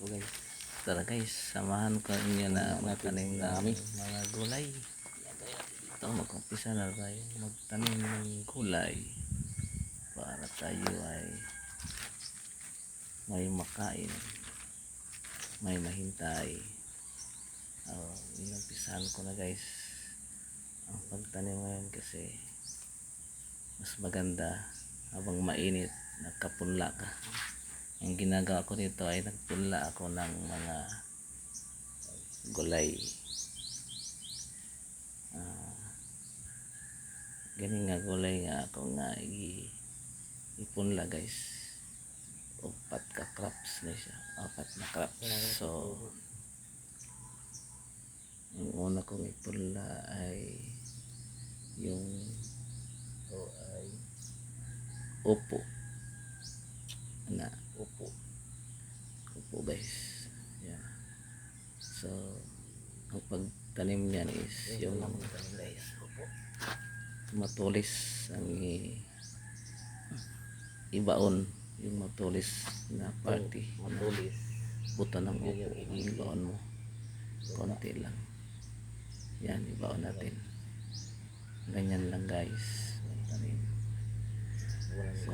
po guys. Tara guys, samahan ko inyo na magtanim namin mga gulay. Ito, mag-umpisa na tayo magtanim ng gulay para tayo ay may makain, may mahintay. Inumpisahan ko na guys ang pagtanim ngayon kasi mas maganda habang mainit, nagkapunla ka. Ang ginagawa ko dito ay nagpunla ako ng mga gulay. Ganing nga gulay nga ako nga ipunla guys. Upat ka crops na siya. Apat na crops. So yung una kong ipunla ay yung upo na upo guys. Yeah. So ang pagtanim niyan is yung guys upo matulis ang ibaon, yung matulis na party, matulis buto ng upo, ibaon mo konti lang yan, ibaon natin ganyan lang guys. So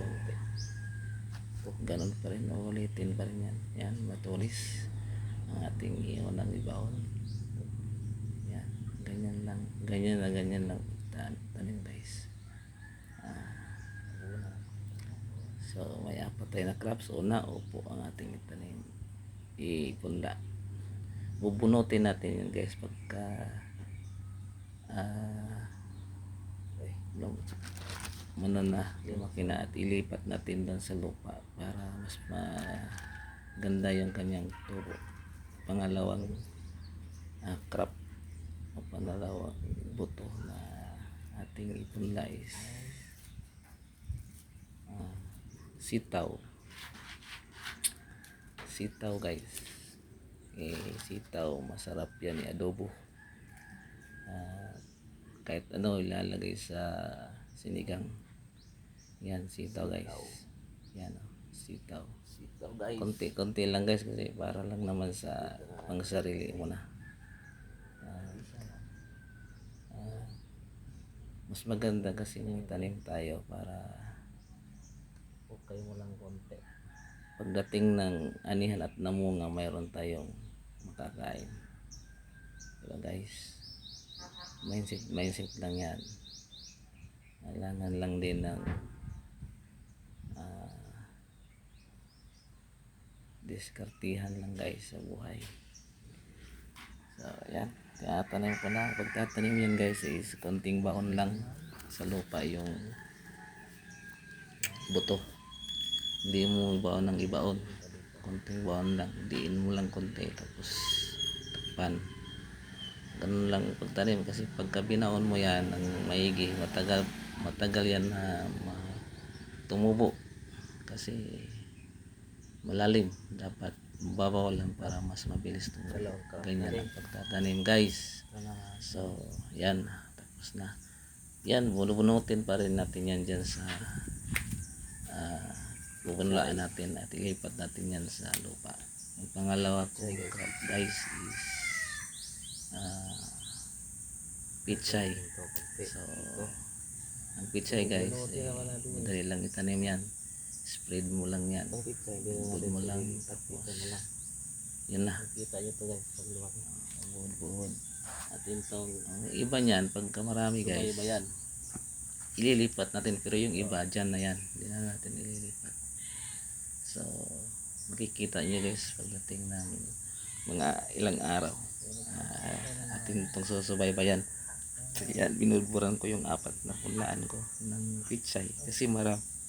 ganun pa rin, ulitin pa rin yan. Yan, matulis ang ating iunang ibaon. Yan, ganyan lang tanim guys. So may apat tayo na crops. Una, upo ang ating tanim, ipunla. Bubunutin natin yun guys pagka lumaki na at ilipat natin doon sa lupa para mas maganda yung kanyang turo. Pangalawang crop o pangalawang buto na ating ipunla is sitaw guys. Sitaw masarap yan, adobo. Kahit ano ilalagay sa sinigang. Yan, sitaw guys. Yan, sitaw guys. Konti lang guys kasi para lang naman sa pang sarili mo na. Mas maganda kasi tanim tayo para okay mo lang konti. Pagdating ng anihan at namunga, mayroon tayong makakain. Diba guys? Mindset lang yan. Kailangan lang din ng diskartihan lang guys sa buhay. So yan, tatanim ko na. Pagtatanim yan guys is konting baon lang sa lupa yung buto. Hindi mo ibaon ng ibaon, konting baon lang, diin mo lang konti tapos takpan. Ganun lang pagtanim kasi pagka binaon mo yan ang maigi, matagal yan na tumubo kasi malalim, dapat mababaw lang para mas mabilis tumubo. Ganyan ang pagtatanim guys. So yan, tapos na yan, bunubunutin pa rin natin yan dyan sa pupunlaan natin at ilipat natin yan sa lupa. Ang pangalawa kong crop guys is pichay. So ang pichay guys madali lang itanim yan, spread mo lang yan, buod mo lang tapos yun na, kita nyo to guys pag lumaki, buod at itong iba nyan pagka marami guys ililipat natin, pero yung iba dyan na yan, hindi na natin ililipat. So makikita nyo guys pagdating ng mga ilang araw atin itong susubaybayan. Yan, binulburan ko yung apat na punlaan ko ng pichay kasi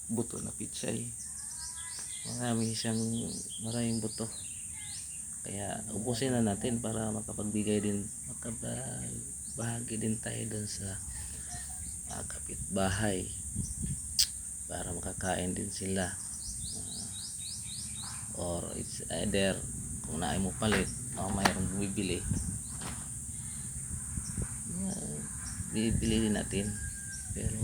buto na pichay, maraming buto, kaya ubusin na natin para makapahagi din tayo dun sa kapitbahay para makakain din sila, or it's either kung naay mo palit o mayroong bumibili, bibili din natin. Pero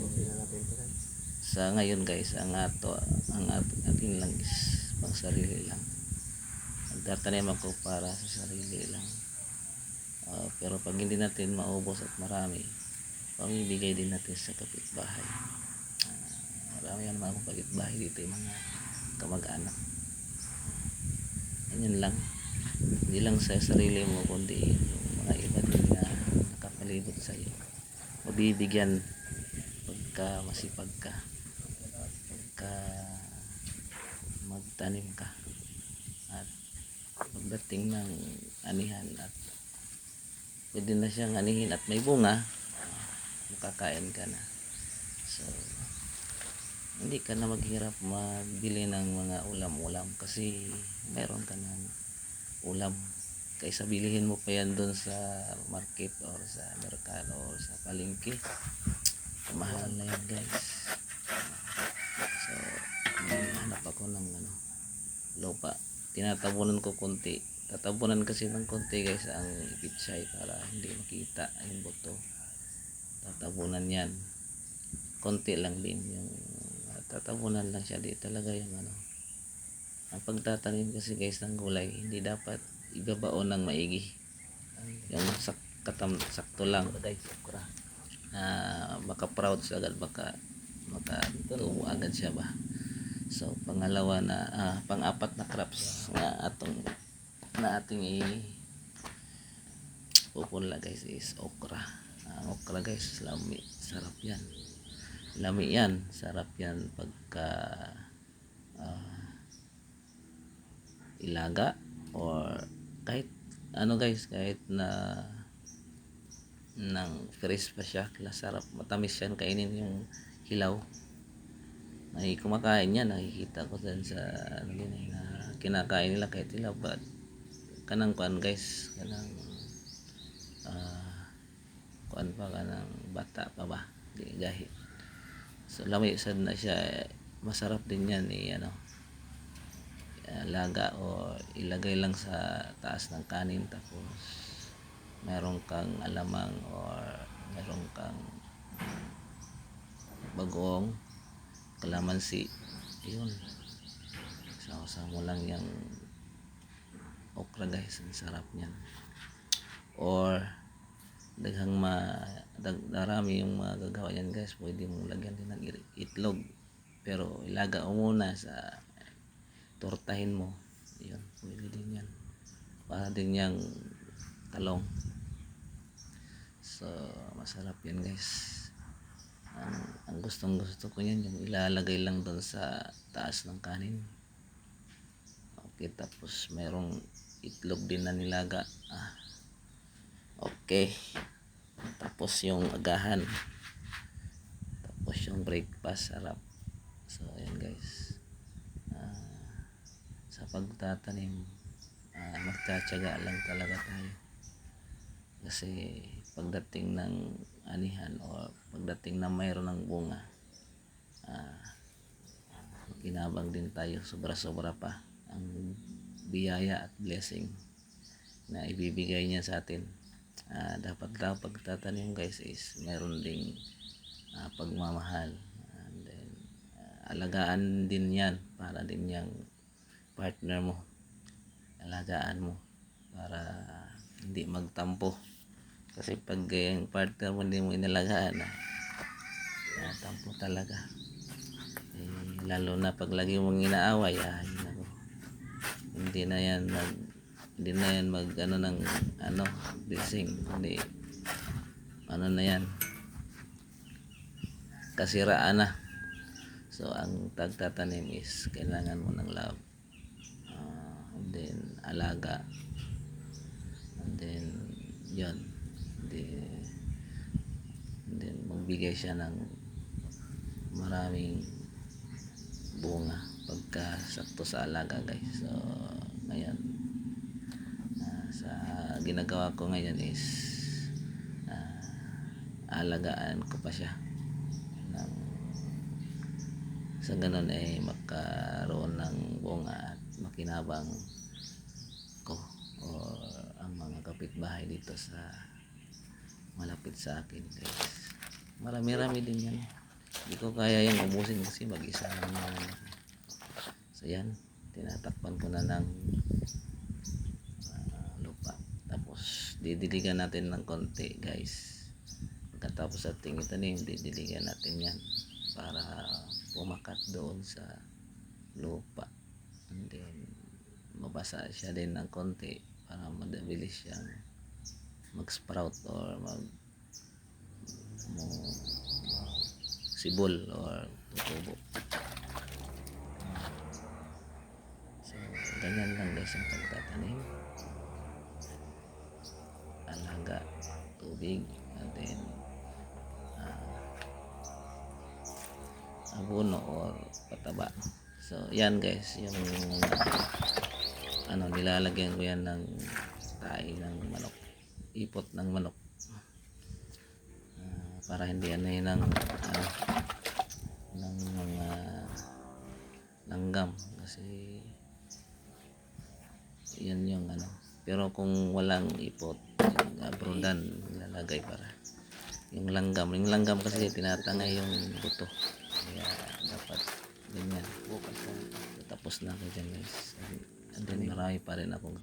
sa ngayon guys, ang atin lang is pang sarili lang. Nagtatanim ako para sa sarili lang. Pero pag hindi natin maubos at marami, pamibigay din natin sa kapitbahay. Marami naman akong kapitbahay dito, yung mga kamag-anak. Ganyan lang. Hindi lang sa sarili mo, kundi yung mga iba din na nakapalibot sa iyo. Mabibigyan pagka masipag ka, pagka magtanim ka, at pagdating ng anihan at pwede na siyang anihin at may bunga, makakain ka na. So hindi ka na maghirap magbili ng mga ulam-ulam kasi meron ka ng ulam, kaysa bilihin mo pa yan doon sa market or sa merkado or sa palengke. Mahal na yan, guys. So hanap ako ng lupa, tinatabunan ko konti, tatabunan kasi ng konti, guys, ang pitsay para hindi makita yung buto. Tatabunan yan konti lang din, yung tatabunan lang siya. Di talaga yung ang pagtatanim kasi, guys, ng gulay, hindi dapat ibabaon ng maigi, yung sakto lang, baka proud sa agad, baka tubo agad siya ba. So pangalawa na pang-apat na crops na ating pupunla, guys, is okra. Okra, guys, lami, sarap yan. Lami yan, sarap yan pagka ilaga or kahit guys, kahit na nang fresh pa siya, sarap, matamis yan kainin, yung hilaw. Ay kumakain yan, nakikita ko dyan sa na kinakain nila kahit hilaw. But kanang kuan, guys, kanang kuan pa, kanang bata pa ba, di gahi. So lami sad na siya, masarap din yan laga o ilagay lang sa taas ng kanin, tapos meron kang alamang or meron kang bagoong kalamansi, yun, sama mo lang yung okra, guys, ang sarap niyan. Or darami yung magagawa yan, guys. Pwede mong lagyan din ng itlog, pero ilaga mo muna sa tortahin mo, yun, pwede din yan, para din yung talong. So masarap yan, guys. Ang gustong gusto ko yan, yung ilalagay lang doon sa taas ng kanin. Okay, tapos merong itlog din na nilaga. Okay, tapos yung agahan, tapos yung breakfast, sarap. So ayan, guys, sa pagtatanim, magtsatsaga lang talaga tayo, kasi pagdating ng anihan o pagdating na mayroon ng bunga, kinabang din tayo, sobra-sobra pa ang biyaya at blessing na ibibigay niya sa atin. Dapat daw pagtatanim, guys, is meron ding pagmamahal, and then alagaan din yan, para din yung partner mo, alagaan mo para hindi magtampo. Kasi pag yung partner mo hindi mo inalagaan, tampo talaga. Lalo na pag lagi mong inaaway, hindi na yan mag ng blessing, hindi na yan, kasiraan na. So ang tagtatanim is kailangan mo ng love, and then alaga, and then yun, and then magbigay siya ng maraming bunga pagka sakto sa alaga, guys. So ngayon, sa ginagawa ko ngayon is alagaan ko pa siya sa ganun ay magkaroon ng bunga at makinabang ko o ang mga kapitbahay dito sa malapit sa akin, guys. Marami-rami din yan, hindi ko kaya yung ubusin kasi mag-isa lang naman ako. So yan, tinatakpan ko na ng didiligan natin ng konti guys. Pagkatapos ating itanim, didiligan natin yan para pumakat doon sa lupa, and then mabasa siya din ng konti para madabilis siyang mag-sprout or sibol or tutubo. So ganyan lang guys ang pagtatanim. Alaga, tubig, and then abono or pataba. So yan guys, yung nilalagyan ko yan ng tae ng manok, ipot ng manok, para hindi ng mga langgam, kasi yan yung pero kung walang ipot, yung abrodan nilalagay para yung langgam kasi tinatangay yung buto, kaya dapat ganyan. Tapos na ako dyan guys, and then marami pa rin akong